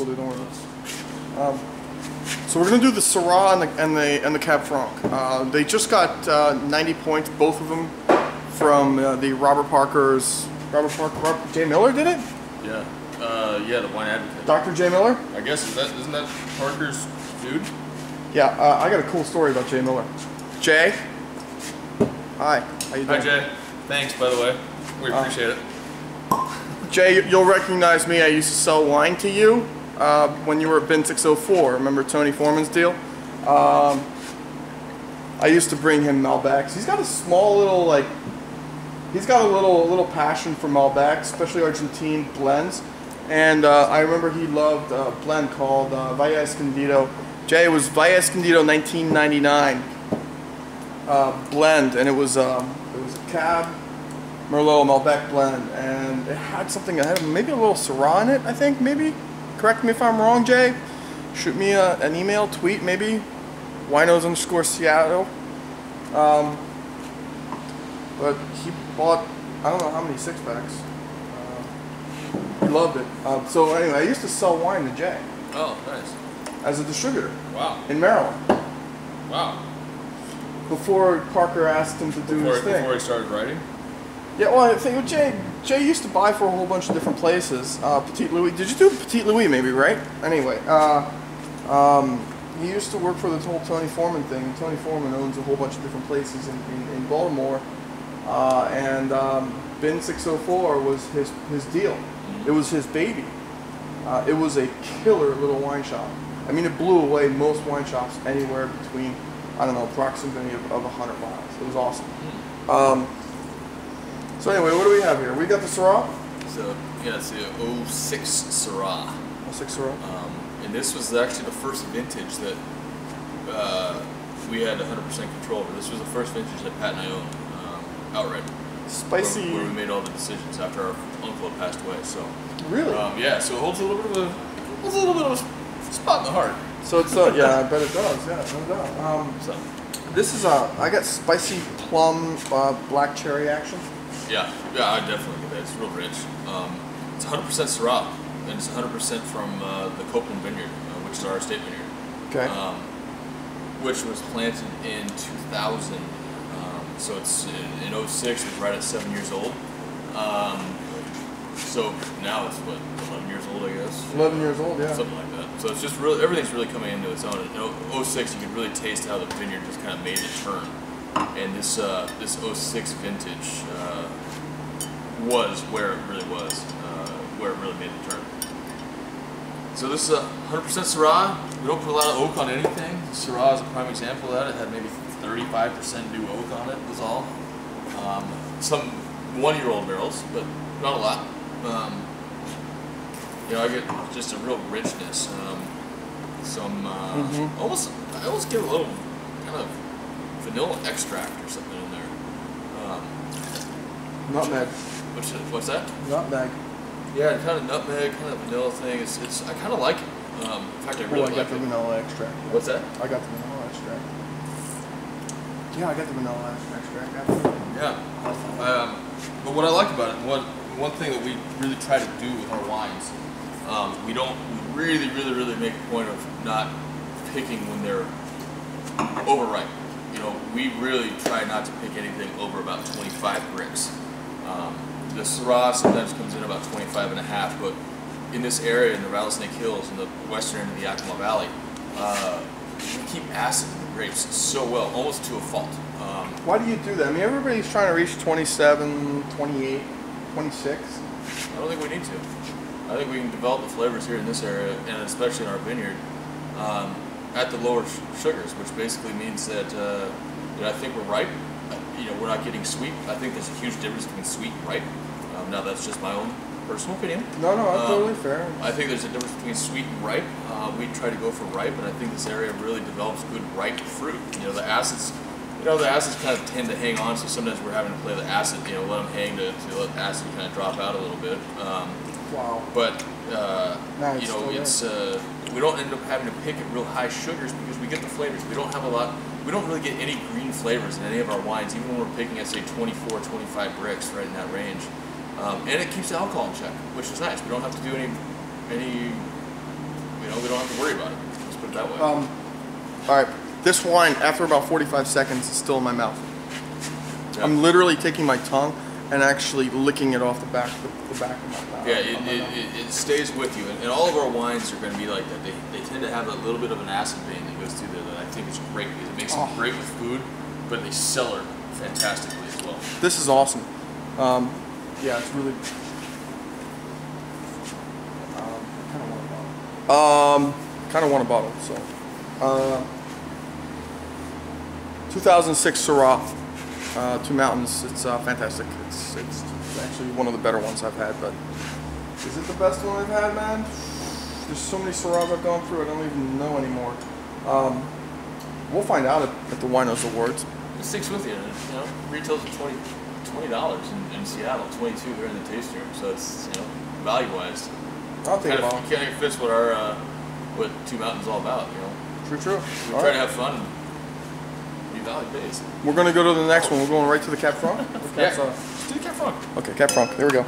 cool, dude. Don't worry about this. So we're gonna do the Syrah and the Cab Franc. They just got 90 points, both of them, from the Robert J. Miller did it? Yeah. Yeah, the wine advocate. Dr. J. Miller? I guess isn't that Parker's dude? Yeah, I got a cool story about J. Miller. Jay? Hi, how you doing? Hi, Jay. Thanks, by the way. We appreciate it. Jay, you'll recognize me. I used to sell wine to you when you were at Bin 604. Remember Tony Foreman's deal? I used to bring him Malbecs. He's got a small little, like, he's got a little passion for Malbecs, especially Argentine blends. And I remember he loved a blend called Valle Escondido. Jay, it was Valle Escondido 1999 blend, and it was a Cab Merlot Malbec blend, and it had something ahead of maybe a little Syrah in it, I think, maybe. Correct me if I'm wrong, Jay. Shoot me an email, tweet, maybe. Winos_Seattle. But he bought, I don't know how many 6-packs. He loved it. So anyway, I used to sell wine to Jay. Oh, nice. As a distributor. Wow. In Maryland. Wow. Before Parker asked him to do his thing. Before he started writing? Yeah, well, I think Jay used to buy for a whole bunch of different places. Petit Louis. Did you do Petit Louis maybe, right? Anyway, he used to work for the whole Tony Foreman thing. Tony Foreman owns a whole bunch of different places in Baltimore. And Bin 604 was his deal. It was his baby. It was a killer little wine shop. I mean, it blew away most wine shops anywhere between, I don't know, approximately of 100 miles. It was awesome. So anyway, what do we have here? We got the Syrah? So, yeah, it's the 06 Syrah. 06 Syrah. And this was actually the first vintage that we had 100% control over. This was the first vintage that Pat and I owned outright. Spicy. Where we made all the decisions after our uncle had passed away. So really? Yeah. So it holds a little bit of a spot in the heart. So it's yeah, I bet it does. Yeah, no doubt. So this is I got spicy plum black cherry action. Yeah, I definitely get that. It's real rich. It's 100% Syrah, and it's 100% from the Copeland Vineyard, which is our estate vineyard. Okay. Which was planted in 2000. So it's in 06. It's right at 7 years old. So now it's what, 11 years old, I guess. 11 years old, yeah. Something like that. So it's just really, everything's really coming into its own. In 06, you could really taste how the vineyard just kind of made the turn. And this 06 vintage was where it really was, where it really made the turn. So this is 100% Syrah. We don't put a lot of oak on anything. Syrah is a prime example of that. It had maybe 35% new oak on it, was all. Some 1-year-old barrels, but not a lot. You know, I get just a real richness. Some I almost get a little kind of vanilla extract or something in there. Nutmeg. What's that? Nutmeg. Yeah, kind of nutmeg, kind of vanilla thing. I kind of like it. In fact, I really like it. I got the vanilla extract. Yeah. What's that? I got the vanilla extract. Yeah, I got the vanilla extract. Absolutely. Yeah. But what I like about it, one thing that we really try to do with our wines, we really make a point of not picking when they're overripe. You know, we really try not to pick anything over about 25 bricks. The Syrah sometimes comes in about 25.5, but in this area, in the Rattlesnake Hills, in the western end of the Yakima Valley, we keep acid in the grapes so well, almost to a fault. Why do you do that? I mean, everybody's trying to reach 27, 28, 26. I don't think we need to. I think we can develop the flavors here in this area, and especially in our vineyard, at the lower sugars, which basically means that I think we're ripe. You know, we're not getting sweet. I think there's a huge difference between sweet and ripe. Now that's just my own personal opinion. No, that's totally fair. I think there's a difference between sweet and ripe. We try to go for ripe, and I think this area really develops good ripe fruit. You know, the acids kind of tend to hang on, so sometimes we're having to play the acid, you know, let them hang to let the acid kind of drop out a little bit. Wow. But, you know, we don't end up having to pick at real high sugars because we get the flavors. We don't have a lot, we don't really get any green flavors in any of our wines, even when we're picking at, say, 24, 25 bricks, right in that range. And it keeps the alcohol in check, which is nice. We don't have to do any we don't have to worry about it. Let's put it that way. All right, this wine, after about 45 seconds, is still in my mouth. Yeah. I'm literally taking my tongue and actually licking it off the back of my mouth. Yeah, it stays with you, and all of our wines are going to be like that. They tend to have a little bit of an acid vein that goes through there that I think is great because it makes them great with food, but they cellar fantastically as well. This is awesome. Yeah, it's really. Kind of want a bottle. So, 2006 Syrah, Two Mountains. It's fantastic. It's actually one of the better ones I've had. But is it the best one I've had, man? There's so many Syrahs I've gone through, I don't even know anymore. We'll find out at the Winos Awards. It sticks with you. You know, retails at $20 in Seattle, $22 here in the tasting room. So it's, you know, value-wise. I'll take it all. It kind of fits what our what Two Mountains is all about. You know. True. We try to have fun and be value-based. We're gonna go to the next one. We're going right to the Cap Franc. Yeah. Let's do the Cap Franc. Okay, Cap Franc. There we go.